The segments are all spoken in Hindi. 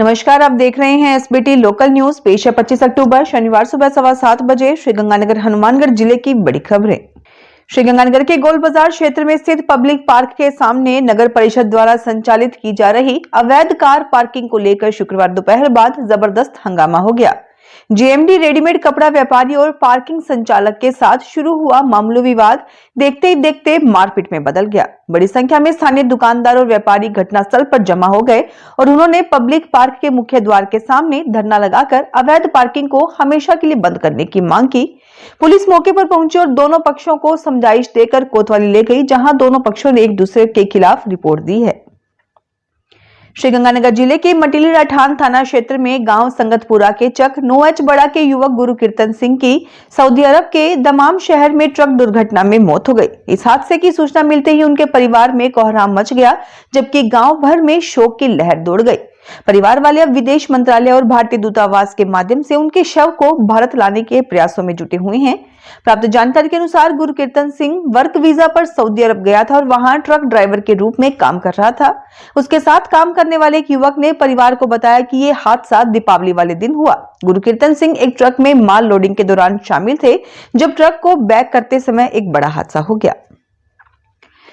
नमस्कार, आप देख रहे हैं एसबीटी लोकल न्यूज। पेश है 25 अक्टूबर शनिवार सुबह 7:15 बजे श्रीगंगानगर हनुमानगढ़ जिले की बड़ी खबरें। श्रीगंगानगर के गोल बाजार क्षेत्र में स्थित पब्लिक पार्क के सामने नगर परिषद द्वारा संचालित की जा रही अवैध कार पार्किंग को लेकर शुक्रवार दोपहर बाद जबरदस्त हंगामा हो गया। जेएमडी रेडीमेड कपड़ा व्यापारी और पार्किंग संचालक के साथ शुरू हुआ मामूली विवाद देखते ही देखते मारपीट में बदल गया। बड़ी संख्या में स्थानीय दुकानदार और व्यापारी घटनास्थल पर जमा हो गए और उन्होंने पब्लिक पार्क के मुख्य द्वार के सामने धरना लगाकर अवैध पार्किंग को हमेशा के लिए बंद करने की मांग की। पुलिस मौके पर पहुंची और दोनों पक्षों को समझाइश देकर कोतवाली ले गई, जहां दोनों पक्षों ने एक दूसरे के खिलाफ रिपोर्ट दी है। श्रीगंगानगर जिले के मटीली राठान थाना क्षेत्र में गांव संगतपुरा के चक 9H बड़ा के युवक गुरुकीर्तन सिंह की सऊदी अरब के दमाम शहर में ट्रक दुर्घटना में मौत हो गई। इस हादसे की सूचना मिलते ही उनके परिवार में कोहराम मच गया, जबकि गांव भर में शोक की लहर दौड़ गई। परिवार वाले अब विदेश मंत्रालय और भारतीय दूतावास के माध्यम से उनके शव को भारत लाने के प्रयासों में जुटे हुए हैं। प्राप्त जानकारी के अनुसार गुरुकीर्तन सिंह वर्क वीजा पर सऊदी अरब गया था और वहां ट्रक ड्राइवर के रूप में काम कर रहा था। उसके साथ काम करने वाले एक युवक ने परिवार को बताया कि ये हादसा दीपावली वाले दिन हुआ। गुरुकीर्तन सिंह एक ट्रक में माल लोडिंग के दौरान शामिल थे, जब ट्रक को बैक करते समय एक बड़ा हादसा हो गया।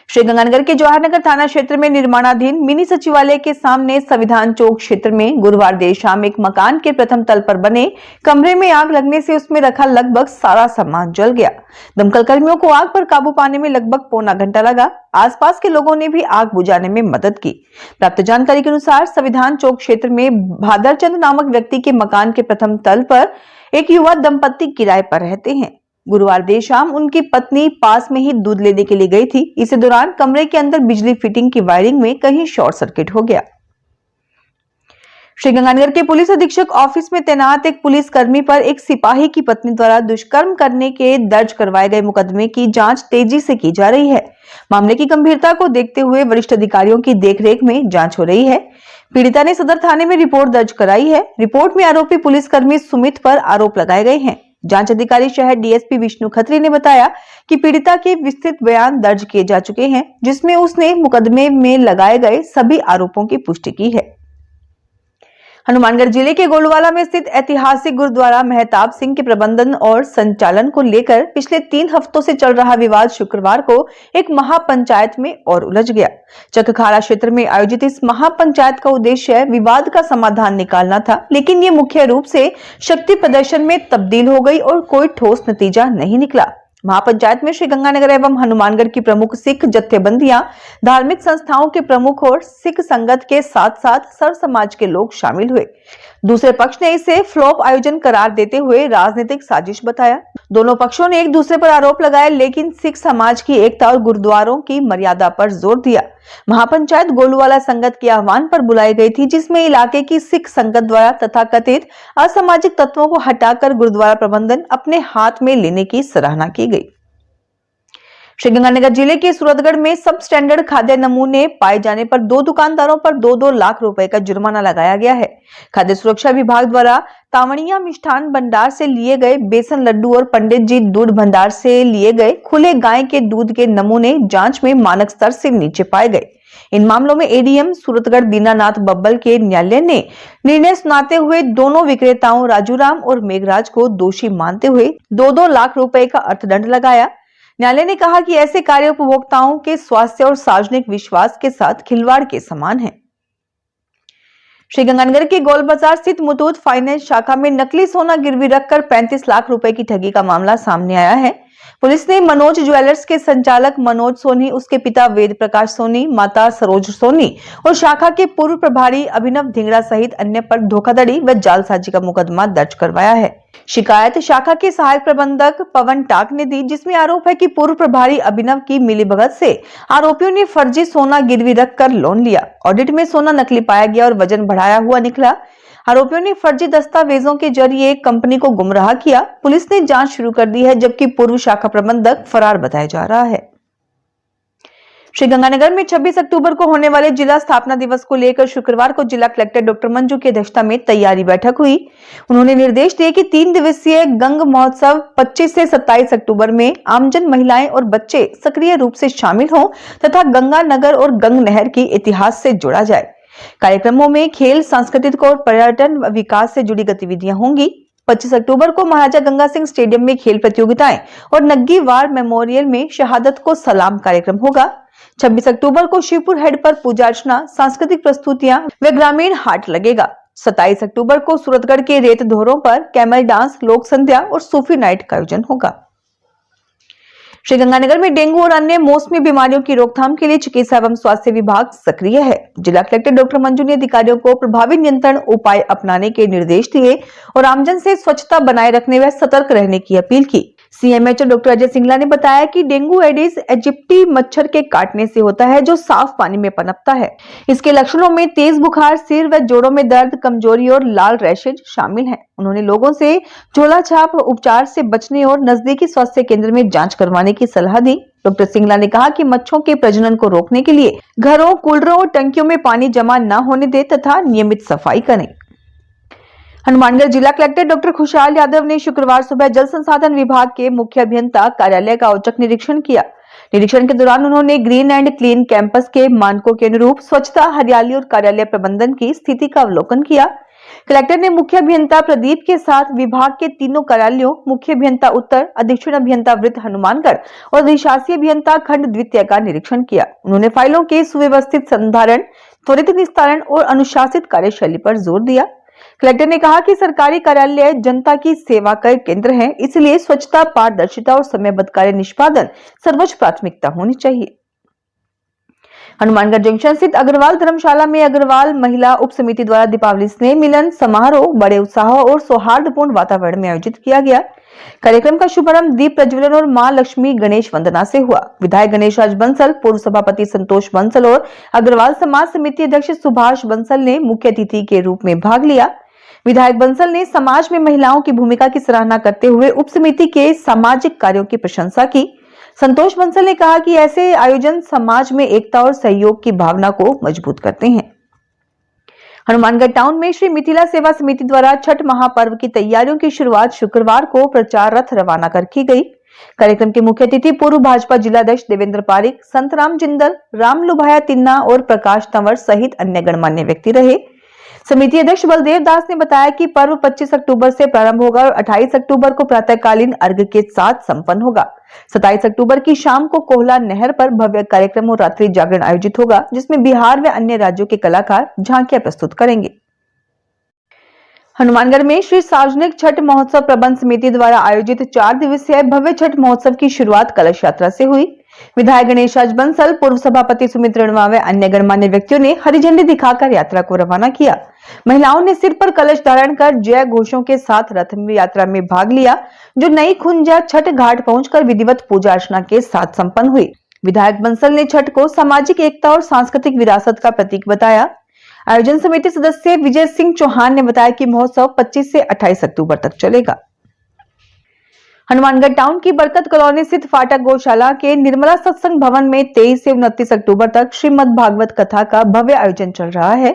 श्रीगंगानगर के जवाहरनगर थाना क्षेत्र में निर्माणाधीन मिनी सचिवालय के सामने संविधान चौक क्षेत्र में गुरुवार देर शाम एक मकान के प्रथम तल पर बने कमरे में आग लगने से उसमें रखा लगभग सारा सामान जल गया। दमकल कर्मियों को आग पर काबू पाने में लगभग पौना घंटा लगा। आसपास के लोगों ने भी आग बुझाने में मदद की। प्राप्त जानकारी के अनुसार संविधान चौक क्षेत्र में भादरचंद नामक व्यक्ति के मकान के प्रथम तल पर एक युवा दंपत्ति किराए पर रहते हैं। गुरुवार देर शाम उनकी पत्नी पास में ही दूध लेने के लिए गई थी। इसी दौरान कमरे के अंदर बिजली फिटिंग की वायरिंग में कहीं शॉर्ट सर्किट हो गया। श्रीगंगानगर के पुलिस अधीक्षक ऑफिस में तैनात एक पुलिसकर्मी पर एक सिपाही की पत्नी द्वारा दुष्कर्म करने के दर्ज करवाए गए मुकदमे की जांच तेजी से की जा रही है। मामले की गंभीरता को देखते हुए वरिष्ठ अधिकारियों की देखरेख में जांच हो रही है। पीड़िता ने सदर थाने में रिपोर्ट दर्ज कराई है। रिपोर्ट में आरोपी पुलिसकर्मी सुमित पर आरोप लगाए गए हैं। जांच अधिकारी शहर डीएसपी विष्णु खत्री ने बताया कि पीड़िता के विस्तृत बयान दर्ज किए जा चुके हैं, जिसमें उसने मुकदमे में लगाए गए सभी आरोपों की पुष्टि की है। हनुमानगढ़ जिले के गोलवाला में स्थित ऐतिहासिक गुरुद्वारा मेहताब सिंह के प्रबंधन और संचालन को लेकर पिछले 3 हफ्तों से चल रहा विवाद शुक्रवार को एक महापंचायत में और उलझ गया। चकखारा क्षेत्र में आयोजित इस महापंचायत का उद्देश्य विवाद का समाधान निकालना था, लेकिन ये मुख्य रूप से शक्ति प्रदर्शन में तब्दील हो गई और कोई ठोस नतीजा नहीं निकला। महापंचायत में श्रीगंगानगर एवं हनुमानगढ़ की प्रमुख सिख जत्थेबंदियां, धार्मिक संस्थाओं के प्रमुख और सिख संगत के साथ साथ सर समाज के लोग शामिल हुए। दूसरे पक्ष ने इसे फ्लॉप आयोजन करार देते हुए राजनीतिक साजिश बताया। दोनों पक्षों ने एक दूसरे पर आरोप लगाए, लेकिन सिख समाज की एकता और गुरुद्वारों की मर्यादा पर जोर दिया। महापंचायत गोलूवाला संगत के आह्वान पर बुलाई गई थी, जिसमें इलाके की सिख संगत द्वारा तथाकथित असामाजिक तत्वों को हटाकर गुरुद्वारा प्रबंधन अपने हाथ में लेने की सराहना की गई। श्रीगंगानगर जिले के सूरतगढ़ में सब स्टैंडर्ड खाद्य नमूने पाए जाने पर 2 दुकानदारों पर 2-2 लाख रुपए का जुर्माना लगाया गया है। खाद्य सुरक्षा विभाग द्वारा तावड़िया मिष्ठान भंडार से लिए गए बेसन लड्डू और पंडित जी दूध भंडार से लिए गए खुले गाय के दूध के नमूने जांच में मानक स्तर से नीचे पाए गए। इन मामलों में एडीएम सूरतगढ़ दीनानाथ बब्बल के न्यायालय ने निर्णय सुनाते हुए दोनों विक्रेताओं राजूराम और मेघराज को दोषी मानते हुए 2-2 लाख रुपए का अर्थदंड लगाया। न्यायालय ने कहा कि ऐसे कार्य उपभोक्ताओं के स्वास्थ्य और सार्वजनिक विश्वास के साथ खिलवाड़ के समान है। श्रीगंगानगर के गोल बाजार स्थित मुथूट फाइनेंस शाखा में नकली सोना गिरवी रखकर 35 लाख रुपए की ठगी का मामला सामने आया है। पुलिस ने मनोज ज्वेलर्स के संचालक मनोज सोनी, उसके पिता वेद प्रकाश सोनी, माता सरोज सोनी और शाखा के पूर्व प्रभारी अभिनव धिंगड़ा सहित अन्य पर धोखाधड़ी व जालसाजी का मुकदमा दर्ज करवाया है। शिकायत शाखा के सहायक प्रबंधक पवन टाक ने दी, जिसमें आरोप है कि पूर्व प्रभारी अभिनव की मिलीभगत से आरोपियों ने फर्जी सोना गिरवी रखकर लोन लिया। ऑडिट में सोना नकली पाया गया और वजन बढ़ाया हुआ निकला। आरोपियों ने फर्जी दस्तावेजों के जरिए कंपनी को गुमराह किया। पुलिस ने जांच शुरू कर दी है, जबकि पूर्व शाखा प्रबंधक फरार बताया जा रहा है। श्रीगंगानगर में 26 अक्टूबर को होने वाले जिला स्थापना दिवस को लेकर शुक्रवार को जिला कलेक्टर डॉक्टर मंजू की अध्यक्षता में तैयारी बैठक हुई। उन्होंने निर्देश दिए कि 3 दिवसीय गंग महोत्सव 25 से 27 अक्टूबर में आमजन, महिलाएं और बच्चे सक्रिय रूप से शामिल हों तथा गंगा नगर और गंग नहर की इतिहास से जोड़ा जाए। कार्यक्रमों में खेल, सांस्कृतिक और पर्यटन विकास से जुड़ी गतिविधियां होंगी। 25 अक्टूबर को महाराजा गंगा सिंह स्टेडियम में खेल प्रतियोगिताएं और नग्गी वार मेमोरियल में शहादत को सलाम कार्यक्रम होगा। 26 अक्टूबर को शिवपुर हेड पर पूजा अर्चना, सांस्कृतिक प्रस्तुतियां व ग्रामीण हाट लगेगा। 27 अक्टूबर को सूरतगढ़ के रेत धोरों पर कैमल डांस, लोक संध्या और सूफी नाइट का आयोजन होगा। श्रीगंगानगर में डेंगू और अन्य मौसमी बीमारियों की रोकथाम के लिए चिकित्सा एवं स्वास्थ्य विभाग सक्रिय है। जिला कलेक्टर डॉक्टर मंजू ने अधिकारियों को प्रभावी नियंत्रण उपाय अपनाने के निर्देश दिए और आमजन से स्वच्छता बनाए रखने व सतर्क रहने की अपील की। सीएमएचओ डॉक्टर अजय सिंगला ने बताया कि डेंगू एडिस इजिप्टी मच्छर के काटने से होता है, जो साफ पानी में पनपता है। इसके लक्षणों में तेज बुखार, सिर व जोड़ों में दर्द, कमजोरी और लाल रैशेज शामिल हैं। उन्होंने लोगों से झोला छाप उपचार से बचने और नजदीकी स्वास्थ्य केंद्र में जांच करवाने की सलाह दी। डॉक्टर सिंगला ने कहा कि मच्छरों के प्रजनन को रोकने के लिए घरों, कूलरों और टंकियों में पानी जमा न होने दे तथा नियमित सफाई करें। हनुमानगढ़ जिला कलेक्टर डॉक्टर खुशहाल यादव ने शुक्रवार सुबह जल संसाधन विभाग के मुख्य अभियंता कार्यालय का औचक निरीक्षण किया। निरीक्षण के दौरान उन्होंने ग्रीन एंड क्लीन कैंपस के मानकों के अनुरूप स्वच्छता, हरियाली और कार्यालय प्रबंधन की स्थिति का अवलोकन किया। कलेक्टर ने मुख्य अभियंता प्रदीप के साथ विभाग के तीनों कार्यालयों, मुख्य अभियंता उत्तर, अधीक्षण अभियंता वृत्त हनुमानगढ़ और अधिशासी अभियंता खंड द्वितीय का निरीक्षण किया। उन्होंने फाइलों के सुव्यवस्थित संधारण, त्वरित निस्तारण और अनुशासित कार्यशैली पर जोर दिया। कलेक्टर ने कहा कि सरकारी कार्यालय जनता की सेवा का केंद्र है, इसलिए स्वच्छता, पारदर्शिता और समयबद्ध कार्य निष्पादन सर्वोच्च प्राथमिकता होनी चाहिए। हनुमानगढ़ जंक्शन स्थित अग्रवाल धर्मशाला में अग्रवाल महिला उप समिति द्वारा दीपावली स्नेह मिलन समारोह बड़े उत्साह और सौहार्दपूर्ण वातावरण में आयोजित किया गया। कार्यक्रम का शुभारंभ दीप प्रज्वलन और मां लक्ष्मी गणेश वंदना से हुआ। विधायक गणेश राज बंसल, पूर्व सभापति संतोष बंसल और अग्रवाल समाज समिति अध्यक्ष सुभाष बंसल ने मुख्य अतिथि के रूप में भाग लिया। विधायक बंसल ने समाज में महिलाओं की भूमिका की सराहना करते हुए उप समिति के सामाजिक कार्यों की प्रशंसा की। संतोष बंसल ने कहा कि ऐसे आयोजन समाज में एकता और सहयोग की भावना को मजबूत करते हैं। हनुमानगढ़ टाउन में श्री मिथिला सेवा समिति द्वारा छठ महापर्व की तैयारियों की शुरुआत शुक्रवार को प्रचार रथ रवाना कर की गई। कार्यक्रम के मुख्य अतिथि पूर्व भाजपा जिलाध्यक्ष देवेंद्र पारिक, संतराम जिंदल, राम लुभाया तिन्ना और प्रकाश तंवर सहित अन्य गणमान्य व्यक्ति रहे। समिति अध्यक्ष बलदेव दास ने बताया कि पर्व 25 अक्टूबर से प्रारंभ होगा और 28 अक्टूबर को प्रातःकालीन अर्घ्य के साथ संपन्न होगा। 27 अक्टूबर की शाम को कोहला नहर पर भव्य कार्यक्रम और रात्रि जागरण आयोजित होगा, जिसमें बिहार व अन्य राज्यों के कलाकार झांकियां प्रस्तुत करेंगे। हनुमानगढ़ में श्री सार्वजनिक छठ महोत्सव प्रबंध समिति द्वारा आयोजित 4 दिवसीय भव्य छठ महोत्सव की शुरुआत कलश यात्रा से हुई। विधायक गणेश राज बंसल, पूर्व सभापति सुमित रणवा व अन्य गणमान्य व्यक्तियों ने हरी झंडी दिखाकर यात्रा को रवाना किया। महिलाओं ने सिर पर कलश धारण कर जय घोषों के साथ रथ में यात्रा में भाग लिया, जो नई खुंजा छठ घाट पहुंचकर विधिवत पूजा अर्चना के साथ संपन्न हुई। विधायक बंसल ने छठ को सामाजिक एकता और सांस्कृतिक विरासत का प्रतीक बताया। आयोजन समिति सदस्य विजय सिंह चौहान ने बताया कि महोत्सव 25 से 28 अक्टूबर तक चलेगा। हनुमानगढ़ टाउन की बरकत कॉलोनी स्थित फाटक गौशाला के निर्मला सत्संग भवन में 23 से 29 अक्टूबर तक श्रीमद् भागवत कथा का भव्य आयोजन चल रहा है।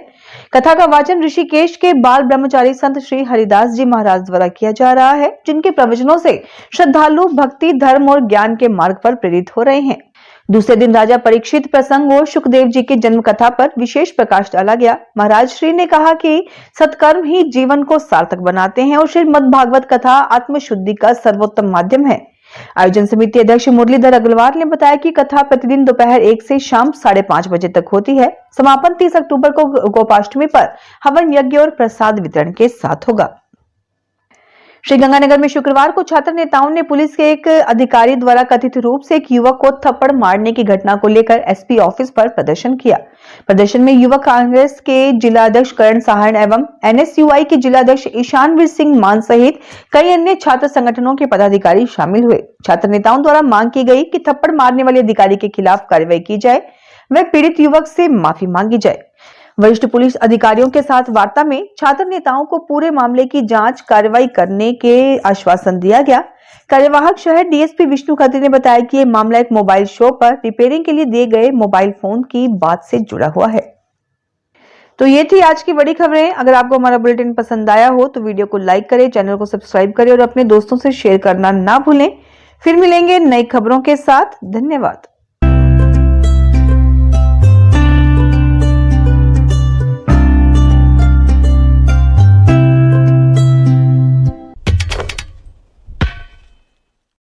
कथा का वाचन ऋषिकेश के बाल ब्रह्मचारी संत श्री हरिदास जी महाराज द्वारा किया जा रहा है, जिनके प्रवचनों से श्रद्धालु भक्ति, धर्म और ज्ञान के मार्ग पर प्रेरित हो रहे हैं। दूसरे दिन राजा परीक्षित प्रसंग और सुखदेव जी की जन्म कथा पर विशेष प्रकाश डाला गया। महाराज श्री ने कहा कि सत्कर्म ही जीवन को सार्थक बनाते हैं और श्रीमद् भागवत कथा आत्मशुद्धि का सर्वोत्तम माध्यम है। आयोजन समिति अध्यक्ष मुरलीधर अग्रवाल ने बताया कि कथा प्रतिदिन दोपहर 1 से शाम 5:30 बजे तक होती है। समापन 30 अक्टूबर को गोपाष्टमी पर हवन यज्ञ और प्रसाद वितरण के साथ होगा। श्रीगंगानगर में शुक्रवार को छात्र नेताओं ने पुलिस के एक अधिकारी द्वारा कथित रूप से एक युवक को थप्पड़ मारने की घटना को लेकर एसपी ऑफिस पर प्रदर्शन किया। प्रदर्शन में युवक कांग्रेस के जिलाध्यक्ष करण साहन एवं एनएसयूआई के जिलाध्यक्ष ईशानवीर सिंह मान सहित कई अन्य छात्र संगठनों के पदाधिकारी शामिल हुए। छात्र नेताओं द्वारा मांग की गई कि थप्पड़ मारने वाले अधिकारी के खिलाफ कार्रवाई की जाए व पीड़ित युवक से माफी मांगी जाए। वरिष्ठ पुलिस अधिकारियों के साथ वार्ता में छात्र नेताओं को पूरे मामले की जांच कार्रवाई करने के आश्वासन दिया गया। कार्यवाहक शहर डीएसपी विष्णु खत्री ने बताया कि यह मामला एक मोबाइल शॉप पर रिपेयरिंग के लिए दिए गए मोबाइल फोन की बात से जुड़ा हुआ है। तो ये थी आज की बड़ी खबरें। अगर आपको हमारा बुलेटिन पसंद आया हो तो वीडियो को लाइक करें, चैनल को सब्सक्राइब करें और अपने दोस्तों से शेयर करना ना भूलें। फिर मिलेंगे नई खबरों के साथ। धन्यवाद।